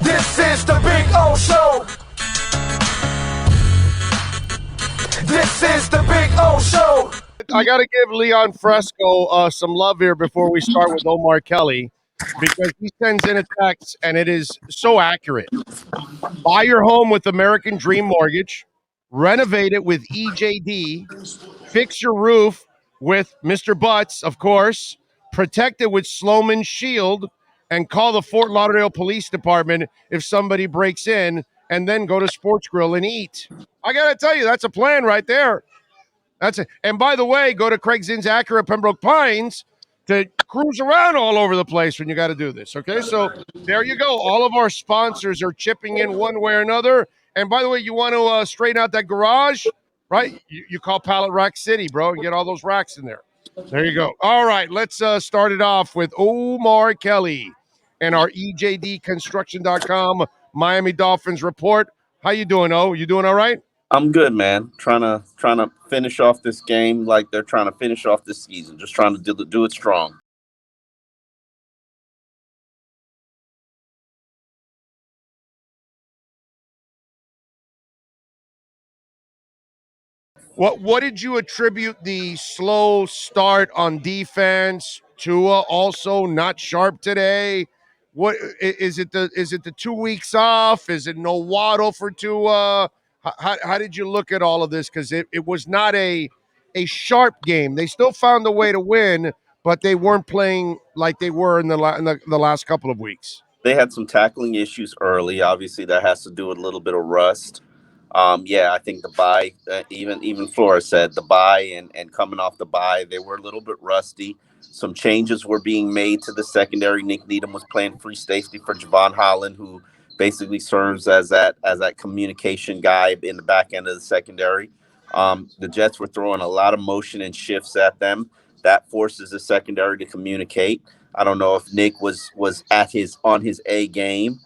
This is the Big O Show. This is the Big O Show. I got to give Leon Fresco some love here before we start with Omar Kelly because he sends in a text and it is so accurate. Buy your home with American Dream Mortgage, renovate it with EJD, fix your roof with Mr. Butts, of course, protect it with Sloman Shield, and call the Fort Lauderdale Police Department if somebody breaks in, and then go to Sports Grill and eat. I got to tell you, that's a plan right there. That's it. And by the way, go to Craig Zinn's Acura Pembroke Pines to cruise around all over the place when you got to do this. Okay, so there you go. All of our sponsors are chipping in one way or another. And by the way, you want to straighten out that garage, right? You call Pallet Rack City, bro, and get all those racks in there. There you go. All right, let's start it off with Omar Kelly and our EJDconstruction.com Miami Dolphins report. How you doing, O? You doing all right? I'm good, man. Trying to finish off this game like they're trying to finish off this season. Just trying to do it strong. What did you attribute the slow start on defense? Tua also not sharp today. What is it? The 2 weeks off? Is it no Waddle for Tua? How did you look at all of this? Because it was not a sharp game. They still found a way to win, but they weren't playing like they were in the last couple of weeks. They had some tackling issues early. Obviously, that has to do with a little bit of rust. Yeah, I think the bye, even Flores said the bye and coming off the bye, they were a little bit rusty. Some changes were being made to the secondary. Nick Needham was playing free safety for Javon Holland, who basically serves as that communication guy in the back end of the secondary. The Jets were throwing a lot of motion and shifts at them. That forces the secondary to communicate. I don't know if Nick was on his A game.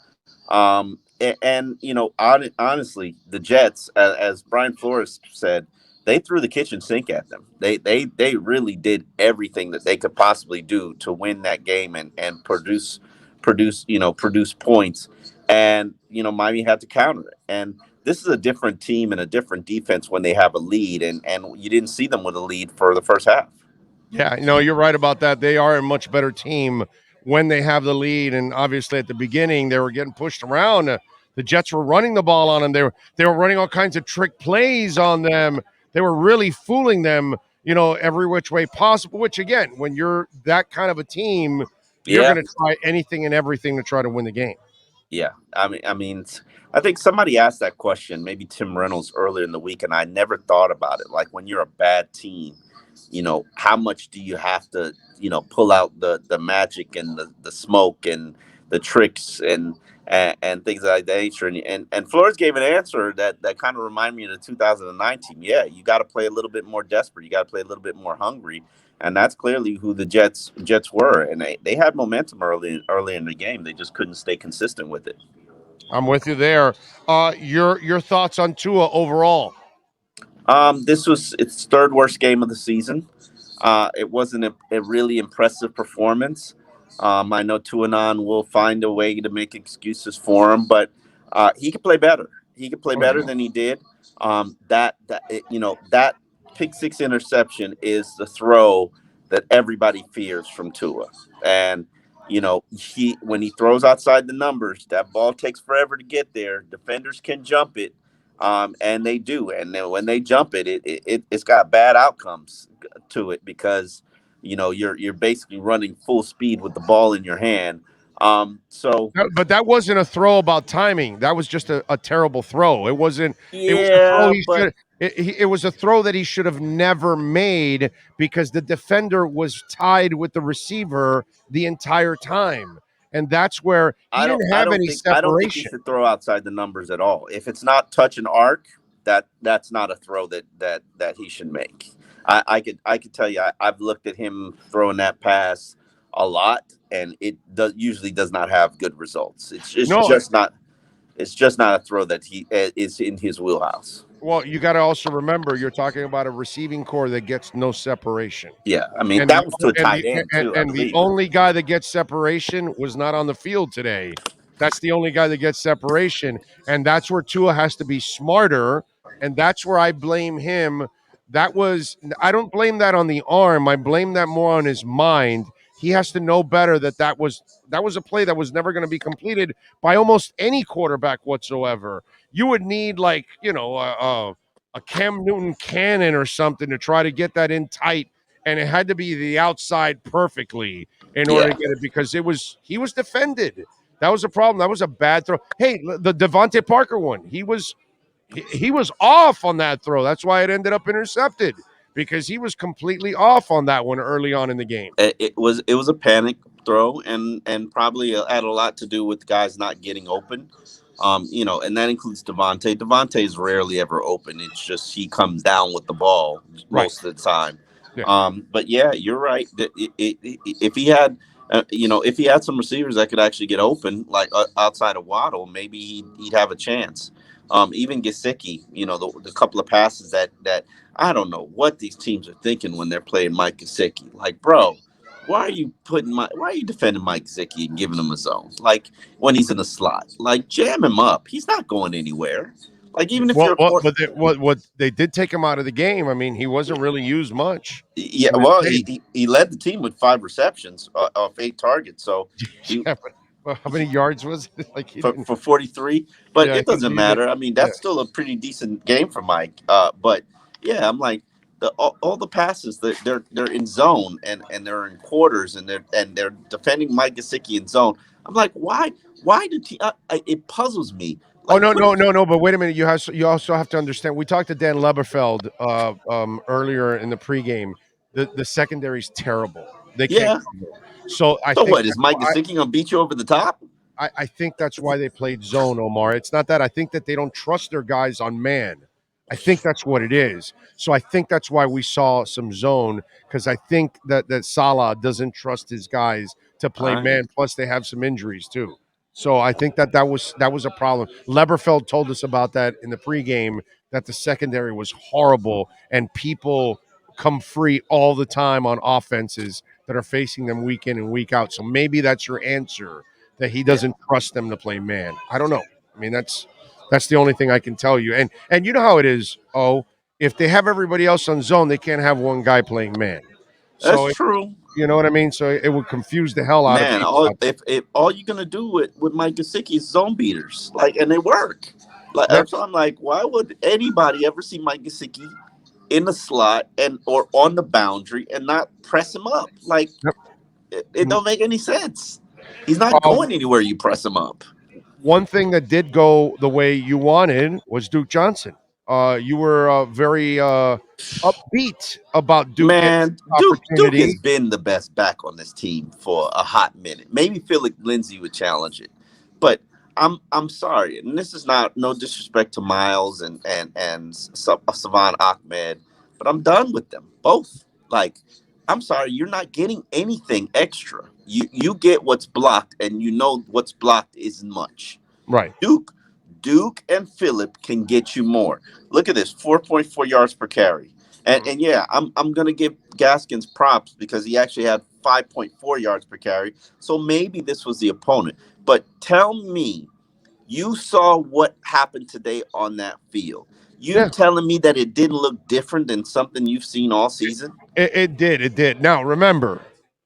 And you know, honestly, the Jets, as Brian Flores said, they threw the kitchen sink at them. They really did everything that they could possibly do to win that game and produce points. And Miami had to counter it. And this is a different team and a different defense when they have a lead, and you didn't see them with a lead for the first half. Yeah, you're right about that. They are a much better team when they have the lead, and obviously at the beginning they were getting pushed around. The Jets were running the ball on them. They were running all kinds of trick plays on them. They were really fooling them, every which way possible. Which again, when you're that kind of a team, you're Yeah, going to try anything and everything to try to win the game. yeah. I think somebody asked that question, maybe Tim Reynolds earlier in the week, and I never thought about it. Like when you're a bad team, how much do you have to, pull out the magic and the smoke and the tricks and things like that nature. And Flores gave an answer that kind of reminded me of the 2019. Yeah, you got to play a little bit more desperate. You got to play a little bit more hungry. And that's clearly who the Jets were. And they had momentum early in the game. They just couldn't stay consistent with it. I'm with you there. Your thoughts on Tua overall? This was its third worst game of the season. It wasn't a really impressive performance. I know Tuanon will find a way to make excuses for him, but he could play better. He could play better than he did. That pick six interception is the throw that everybody fears from Tua, and when he throws outside the numbers, that ball takes forever to get there. Defenders can jump it, and they do. And then when they jump it's got bad outcomes to it because you're basically running full speed with the ball in your hand. But that wasn't a throw about timing. That was just a terrible throw. It wasn't. It was a throw Yeah, he but should. It was a throw that he should have never made because the defender was tied with the receiver the entire time, and that's where he didn't have any I don't think he separation. should throw outside the numbers at all. If it's not touch and arc, that's not a throw that he should make. I could tell you I've looked at him throwing that pass a lot, and it usually does not have good results. It's No, just not a throw that he is in his wheelhouse. well, you got to also remember you're talking about a receiving core that gets no separation. Yeah, And that the was to a and tight the end too, I and the believe. only guy that gets separation was not on the field today. That's the only guy that gets separation. And that's where Tua has to be smarter. And that's where I blame him. I don't blame that on the arm. I blame that more on his mind. He has to know better that was a play that was never going to be completed by almost any quarterback whatsoever. You would need like, a Cam Newton cannon or something to try to get that in tight. And it had to be the outside perfectly in order Yeah. to get it because he was defended. That was a problem. That was a bad throw. Hey, the Devontae Parker one, he was off on that throw. That's why it ended up intercepted because he was completely off on that one early on in the game. It was a panic throw, and probably had a lot to do with guys not getting open. And that includes Devontae. Devontae is rarely ever open. It's just he comes down with the ball Right. most of the time. Yeah. But yeah, you're right. If he had, if he had some receivers that could actually get open, like outside of Waddle, maybe he'd have a chance. Even Gesicki, the couple of passes that I don't know what these teams are thinking when they're playing Mike Gesicki. Like, bro, why are you defending Mike Gesicki and giving him a zone? Like when he's in the slot, like jam him up. He's not going anywhere. Like even if Well, you're what they did take him out of the game. I mean, he wasn't really used much. yeah, In this well, game. he led the team with 5 receptions off 8 targets. So he Yeah, but how many yards was it? Like he didn't. for 43, but Yeah, it doesn't he did. matter. I mean, Yeah. that's still a pretty decent game for Mike. But yeah, I'm like all the passes they're in zone and they're in quarters and they're defending Mike Gesicki in zone. I'm like, why do it puzzles me. Oh Like no, put no, no, no! But wait a minute. You also have to understand. We talked to Dan Leberfeld earlier in the pregame. The secondary is terrible. They can't yeah. cover. So I So think what is that's Mike why Gesicki gonna beat you over the top? I think that's why they played zone, Omar. It's not that. I think that they don't trust their guys on man. I think that's what it is. So I think that's why we saw some zone because I think that Salah doesn't trust his guys to play All right. man. Plus they have some injuries too. So I think that was a problem. Leberfeld told us about that in the pregame that the secondary was horrible and people come free all the time on offenses that are facing them week in and week out. So maybe that's your answer that he Yeah. doesn't trust them to play man. I don't know. I mean, that's the only thing I can tell you. And you know how it is. Oh, if they have everybody else on zone, they can't have one guy playing man. That's So true. you know what I mean. So it would confuse the hell out of Man, people all out there. if all you're gonna do with Mike Gesicki is zone beaters, like, and they work. Like Yep. so, I'm like, why would anybody ever see Mike Gesicki in the slot and or on the boundary and not press him up? Like Yep. it don't make any sense. He's not Um, going anywhere. You press him up. one thing that did go the way you wanted was Duke Johnson. You were very upbeat about Duke getting Man, this Duke has opportunity. been the best back on this team for a hot minute. Maybe Philip Lindsay would challenge it, but I'm sorry, and this is not no disrespect to Miles and Savon Ahmed, but I'm done with them both. Like, I'm sorry, you're not getting anything extra. You get what's blocked, and you know what's blocked isn't much. Right. Duke, Duke and Phillip can get you more. Look at this, 4.4 yards per carry. Mhm. And yeah, I'm gonna give Gaskins props because he actually had 5.4 yards per carry. So maybe this was the opponent. But tell me, you saw what happened today on that field. You Yeah. telling me that it didn't look different than something you've seen all season? It did. It did. Now, remember,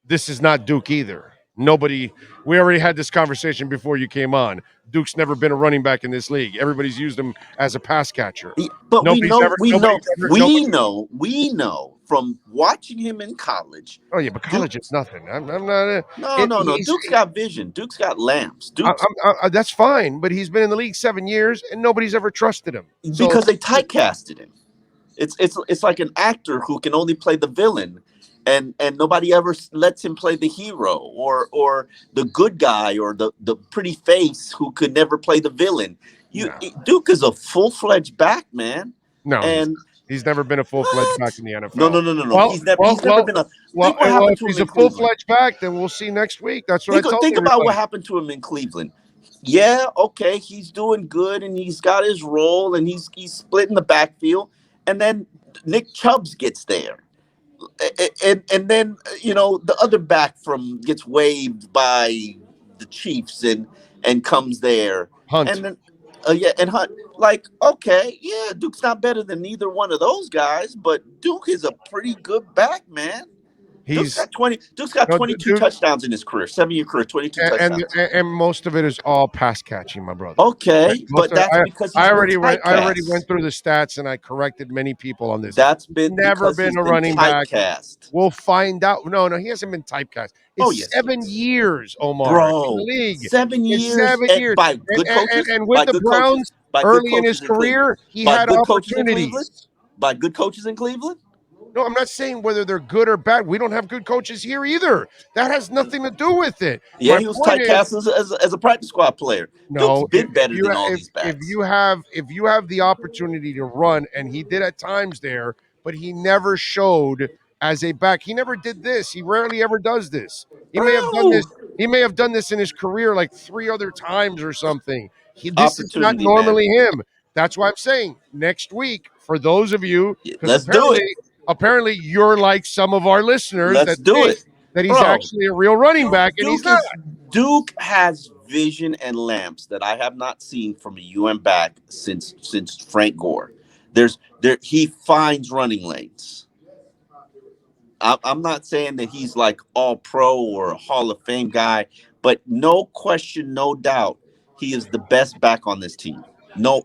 this is not Duke either. Nobody, we already had this conversation before you came on. Duke's never been a running back in this league. Everybody's used him as a pass catcher. But we Nobody's know, ever, nobody's ever, we nobody. know, we know from watching him in college. Oh, yeah, but Duke, college is nothing. I'm not, no, no, no. he's, Duke's got vision. Duke's got lamps. Duke's that's fine, but he's been in the league 7 years and nobody's ever trusted him. So, because they typecasted him. It's like an actor who can only play the villain, and nobody ever lets him play the hero or the good guy or the pretty face who could never play the villain. no, Duke is a full-fledged back, man. no, And he's never been a full fledged back what? in the No, NFL. no, no, no, no. Well, well, He's never well, been a. well, Think what well, happened if to him he's a in full Cleveland. fledged back, then we'll see next week. That's what I tell Think about what everybody. happened to him in Cleveland. Yeah, okay, he's doing good and he's got his role and he's splitting the backfield, and then Nick Chubbs gets there, and then the other back from gets waived by the Chiefs, and comes there, Hunt. and then yeah, and Hunt. Like, okay, yeah, Duke's not better than neither one of those guys, but Duke is a pretty good back, man. Duke's He's got 20. Duke's got no 22 Duke, touchdowns in his career, 7-year career, 22 touchdowns. and most of it is all pass catching, my brother. Okay? Okay, Most but of that's because I he's been already went. I already typecast. went through the stats, and I corrected many people on this. That's He's been never because been he's a been running back. typecast. We'll find out. No, he hasn't been typecast. Oh, It's yes, he 7 years, Omar, in the bro. league. Seven It's years 7 years, by good coaches, and with by the good coaches, Browns by good early in his coaches in Cleveland, career, he by had good coaches in Cleveland, opportunities. by good coaches in Cleveland. No, I'm not saying whether they're good or bad. We don't have good coaches here either. That has nothing to do with it. Yeah, My he was point is, typecast as a practice squad player. Duke's no, been better than all these if backs. you have the opportunity to run, and he did at times there, but he never showed as a back. He never did this. He rarely ever does this. He may have done this. Bro, He may have done this in his career like 3 other times or something. This is not opportunity, man. normally him. That's why I'm saying next week for those of you, Yeah, because let's do it. apparently you're like some of our listeners Let's that do think it, that he's bro. actually a real running Duke, back, and he's Duke not. is Duke has vision and lamps that I have not seen from a UM back since Frank Gore. He finds running lanes. I'm not saying that he's like all pro or a Hall of Fame guy, but no question, no doubt, he is the best back on this team. No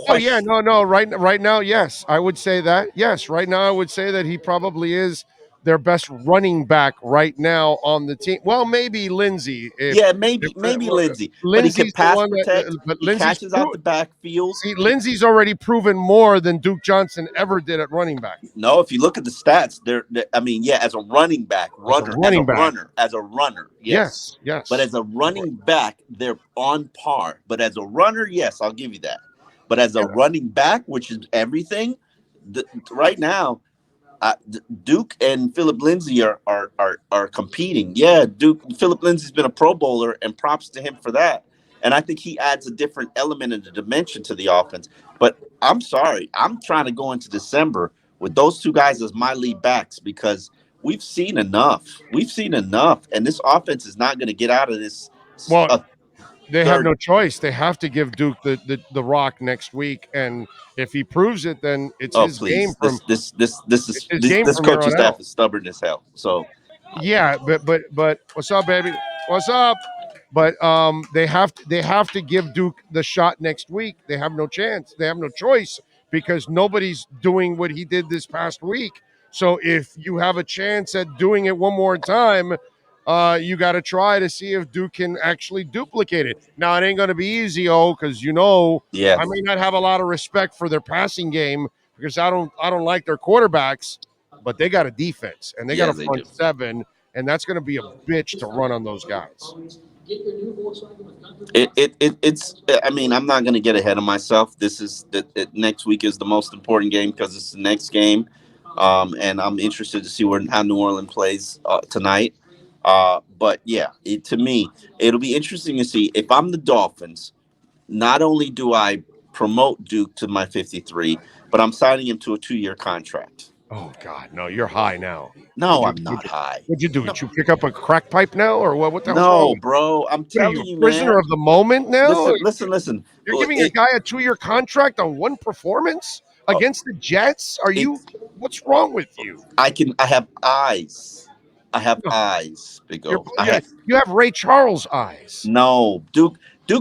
Oh yeah, question. no. Right now, yes, I would say that. Yes, right now, I would say that he probably is their best running back right now on the team. Well, maybe Lindsey, Yeah, if maybe Lindsey, but he can Lindsey's the pass one that, protect. but He Lindsey's catches out the backfield. see, Lindsey's already proven more than Duke Johnson ever did at running back No, if you look at the stats, I mean, yeah, as a running back, as a running back. as a runner, yes. Yes, But yes. as a running back, they're on par. But as a runner, yes, I'll give you that. But as a Yeah. running back, which is everything, right now, Duke and Philip Lindsay are competing. Yeah, Philip Lindsay's been a Pro Bowler, and props to him for that. And I think he adds a different element and a dimension to the offense. But I'm sorry, I'm trying to go into December with those two guys as my lead backs because we've seen enough. We've seen enough, and this offense is not going to get out of this Well, they have third. no choice. They have to give Duke the rock next week, and if he proves it, then it's Oh, his game please! from This this here coaching on out. staff is stubborn as hell. So Yeah, but what's up, baby? What's up? But they have to give Duke the shot next week. They have no chance. They have no choice because nobody's doing what he did this past week. So if you have a chance at doing it one more time, you got to try to see if Duke can actually duplicate it. Now it ain't going to be easy, because yeah, I may not have a lot of respect for their passing game because I don't like their quarterbacks, but they got a defense and they got yeah, a they front do. seven, and that's going to be a bitch to run on those guys. It's. I mean, I'm not going to get ahead of myself. This is next week is the most important game because it's the next game, and I'm interested to see how New Orleans plays tonight. But yeah, to me, it'll be interesting to see if I'm the Dolphins. Not only do I promote Duke to my 53, but I'm signing him to a 2-year contract. Oh God, no, you're high now. No, I'm not high. What'd you do? No, Did you pick up a crack pipe now, or what? What the hell's wrong no, with you? bro. I'm What are telling you, you, a prisoner man. of the moment now? Listen. You're giving a guy a 2-year contract on one performance Uh, against the Jets? Are it, you? What's wrong with you? I have eyes. I have No, eyes, Big O. I have you have Ray Charles eyes. no Duke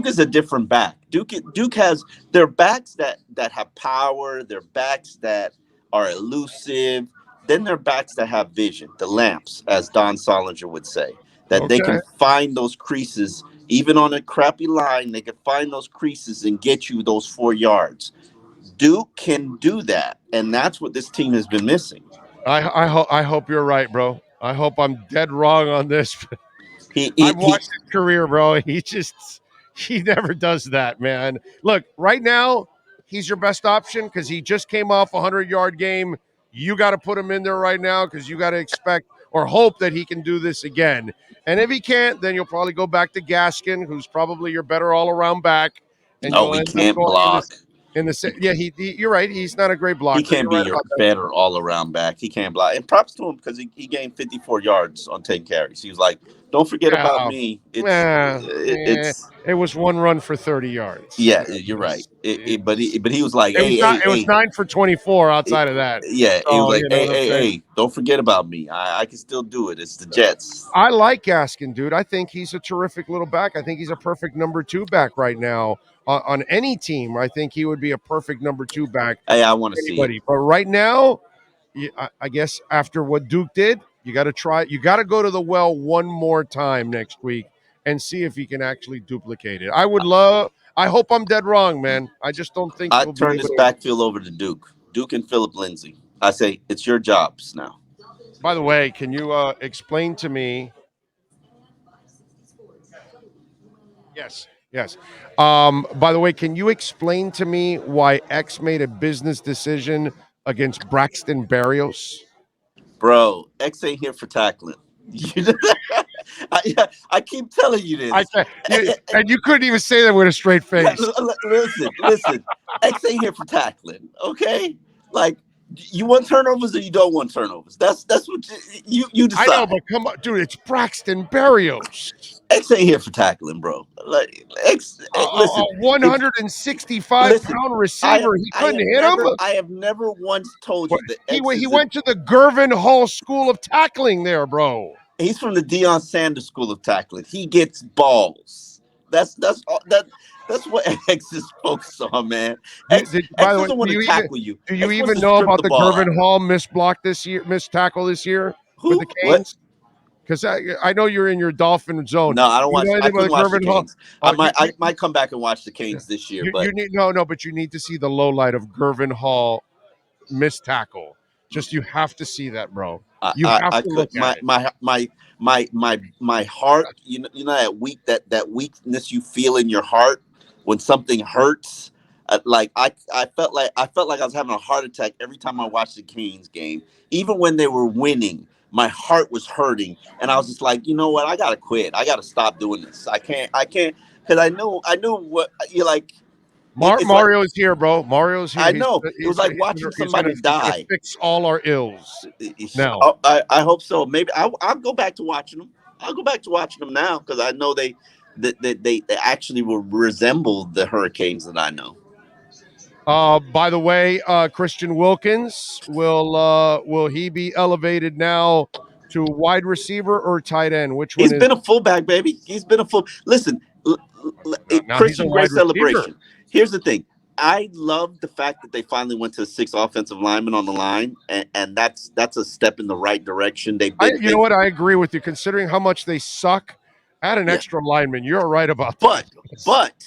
is a different back. Duke has their backs that have power, their backs that are elusive, then their backs that have vision, the lamps, as Don Solinger would say. That they Okay. can find those creases, even on a crappy line, they can find those creases and get you those 4 yards. Duke can do that, and that's what this team has been missing. I hope you're right, bro. I hope I'm dead wrong on this. He I've he, he watched his career, bro. He never does that, man. Look, right now, he's your best option because he just came off a 100-yard game. You got to put him in there right now because you got to expect or hope that he can do this again. And if he can't, then you'll probably go back to Gaskin, who's probably your better all-around back, and no, you'll he end up can't going block. yeah. You're right. He's not a great He blocker. can't You're be right your about that. better all around back. He can't block. And props to him because he gained 54 yards on 10 carries. He was like, "Don't forget Yeah, about me." yeah. It was 1 run for 30 yards. Yeah, you're right. But he was like, It was hey, not. hey, It was hey. 9 for 24. Outside of that, Yeah, he was so like, you know hey, what I'm hey, saying. hey, don't forget about me. I can still do it. It's the Jets. I like Gaskin, dude. I think he's a terrific little back. I think he's a perfect number 2 back right now on any team. I think he would be a perfect number 2 back Hey, I for want to see it. anybody. But right now, I guess after what Duke did, you got to try. You got to go to the well one more time next week and see if he can actually duplicate it. I would love. I hope I'm dead wrong, man. I just don't think I he'll be turn able this to. backfield over to Duke. Duke and Philip Lindsay. I say it's your jobs now. By the way, can you explain to me? Yes, yes. By the way, can you explain to me why X made a business decision against Braxton Berrios? Bro, X ain't here for tackling. I keep telling you I this. can't, and you couldn't even say that with a straight face. Listen. X ain't here for tackling. Okay, like you want turnovers or you don't want turnovers. That's what you I know, decide. but come on, dude, it's Braxton Berrios, X ain't here for tackling, bro. Like a listen, if 165 listen, pound receiver. He couldn't hit him. I have never once told What- you that He X he is went to the Gervin Hall School of Tackling there, bro. he's from the Deion Sanders School of Tackling. He gets balls. That's all that's what X is focused on, man. By X the way, doesn't want to tackle you. do you X wants even to know strip about the the ball out. Gervin Hall missed block this year, missed tackle this year with the Who? What? Canes? Because I know you're in your Dolphin zone. No, I don't You watch. know I anything about couldn't the watch the Gervin Hall? Canes. Oh, I might come back and watch the Canes this year, but you need no, but you need to see the low light of Gervin Hall missed tackle. Just you have to see that, bro. You have I to look could at it. my heart. You know that weakness you feel in your heart when something hurts. Like I felt like I was having a heart attack every time I watched the Canes game. Even when they were winning, my heart was hurting, and I was just like, you know what? I gotta quit. I gotta stop doing this. I can't because I knew what you like. It's like Mario's here, bro. Mario's here. I know it was like watching somebody He's gonna die. fix all our ills now. I hope so. Maybe I'll go back to watching them. I'll go back to watching them now because I know they actually will resemble the Hurricanes that I know. By the way, Christian Wilkins will he be elevated now to wide receiver or tight end? Which one He's is been a fullback, baby. He's been a full. Listen, now he's a Christian, great wide receiver? celebration. Here's the thing. I love the fact that they finally went to 6 offensive linemen on the line, and that's a step in the right direction. You know what? I agree with you. Considering how much they suck, add an Yeah, extra lineman. You're right about that. but but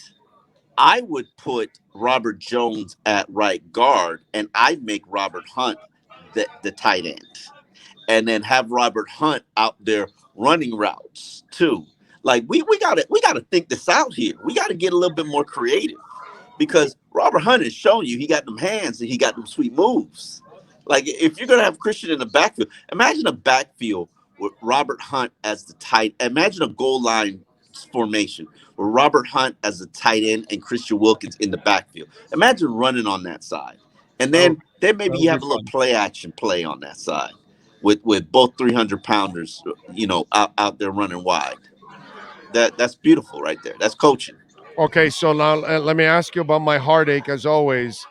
I would put Robert Jones at right guard, and I'd make Robert Hunt the tight end, and then have Robert Hunt out there running routes too. Like we gotta think this out here. We got to get a little bit more creative because Robert Hunt has shown you he got them hands and he got them sweet moves. Like if you're gonna have Christian in the backfield, imagine a backfield with Robert Hunt as the tight. Imagine a goal line formation with Robert Hunt as the tight end and Christian Wilkins in the backfield. Imagine running on that side, and That'll then maybe that'll you be have a little fun. play action play on that side with both 300 pounders, out there running wide. That's beautiful right there. That's coaching. Okay, so now let me ask you about my heartache as always.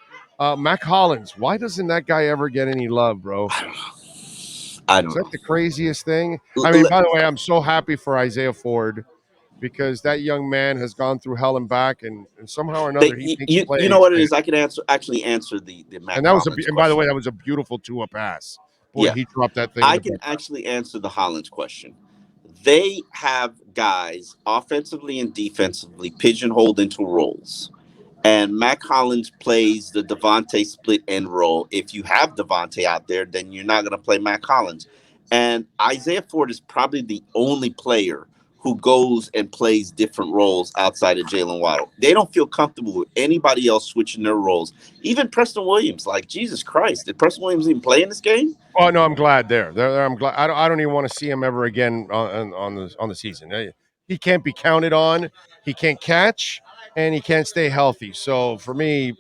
Mac Hollins, why doesn't that guy ever get any love, bro? I don't know. I Is don't that know. the craziest thing? I mean, by the way, I'm so happy for Isaiah Ford because that young man has gone through hell and back, and somehow or another he makes You know plays. what it is? I can actually answer the Mac And that was Hollins and by the way, question. that was a beautiful Tua pass. Boy, Yeah, he dropped that thing in I the can back. actually answer the Hollins question. They have guys offensively and defensively pigeonholed into roles. And Mac Hollins plays the Devontae split end role. If you have Devontae out there, then you're not going to play Mac Hollins. And Isaiah Ford is probably the only player who goes and plays different roles outside of Jalen Waddle. They don't feel comfortable with anybody else switching their roles. Even Preston Williams, like Jesus Christ, did Preston Williams even play in this game? Oh no, I'm glad I'm glad. I don't even want to see him ever again on the season. He can't be counted on. He can't catch. and he can't stay healthy. So for me,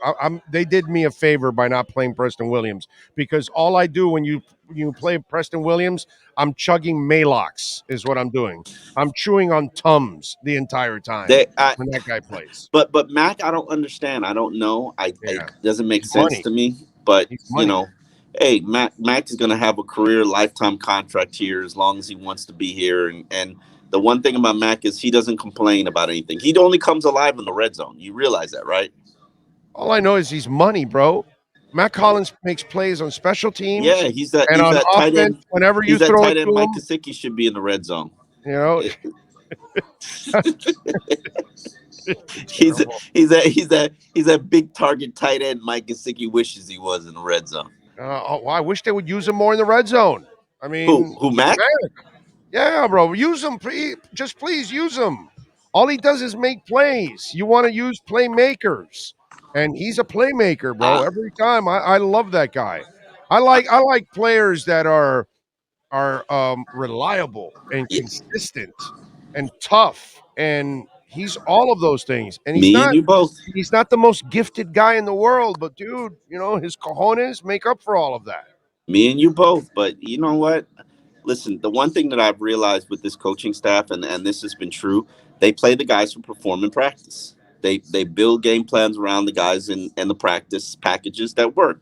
they did me a favor by not playing Preston Williams, because all I do when you play Preston Williams, I'm chugging Malox is what I'm doing. I'm chewing on Tums the entire time They, I, when that guy plays. but Mac, I don't understand. I don't know. Yeah, It doesn't make he's sense money. to me. But He's money. hey, Mac is going to have a career lifetime contract here as long as he wants to be here. And the one thing about Mac is he doesn't complain about anything. He only comes alive in the red zone. You realize that, right? All I know is he's money, bro. Matt Collins makes plays on special Yeah, teams he's and on that tight offense. end. Whenever He's you that throw it tight end. to Mike him, Gesicki should be in the red zone. you know, It- it's terrible. he's that big target tight end Mike Gesicki wishes he was in the red zone. I wish they would use him more in the red zone. I mean, Who Mac? yeah, bro, use him. Just please use him. All he does is make plays. You want to use playmakers, and he's a playmaker, bro. Uh, Every time, I love that guy. I like players that are reliable and yeah, consistent and tough, and he's all of those things. And he's me and not you both. he's not the most gifted guy in the world, but dude, his cojones make up for all of that. Me and you both. But you know what? Listen, the one thing that I've realized with this coaching staff, and this has been true, they play the guys who perform in practice. They build game plans around the guys and the practice packages that work.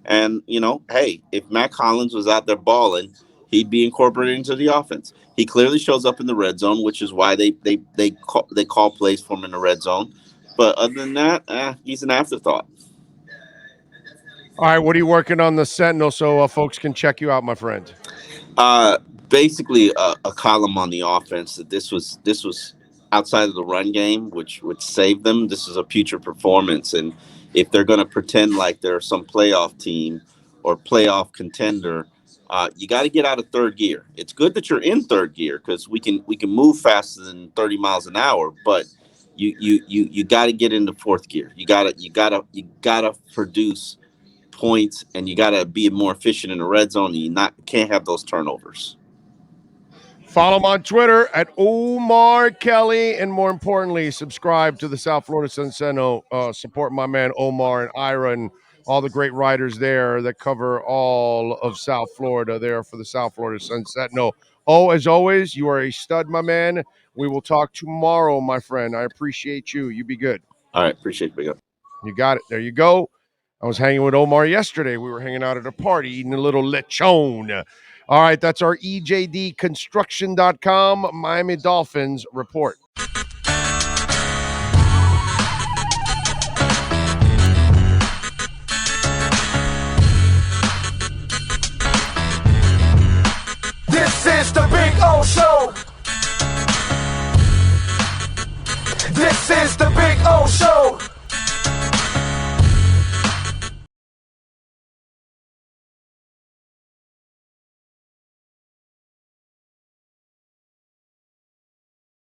And hey, if Matt Collins was out there balling, he'd be incorporated into the offense. He clearly shows up in the red zone, which is why they call plays for him in the red zone. But other than that, he's an afterthought. All right, what are you working on the Sentinel so folks can check you out, my friend? Uh, Basically a column on the offense that this was outside of the run game, which would save them. This is a future performance, and if they're going to pretend like they're some playoff team or playoff contender, you got to get out of third gear. It's good that you're in third gear because we can move faster than 30 miles an hour, but you got to get into fourth gear. You gotta produce points, and you got to be more efficient in the red zone. And can't have those turnovers. Follow him on Twitter at Omar Kelly, and more importantly, subscribe to the South Florida Sun Sentinel. Support my man Omar and Ira and all the great writers there that cover all of South Florida there for the South Florida Sun Sentinel. Oh, as always, you are a stud, my man. We will talk tomorrow, my friend. I appreciate you. You be good. All right, appreciate it, big up. You got it. There you go. I was hanging with Omar yesterday. We were hanging out at a party, eating a little lechon. All right, that's our EJDconstruction.com Miami Dolphins report.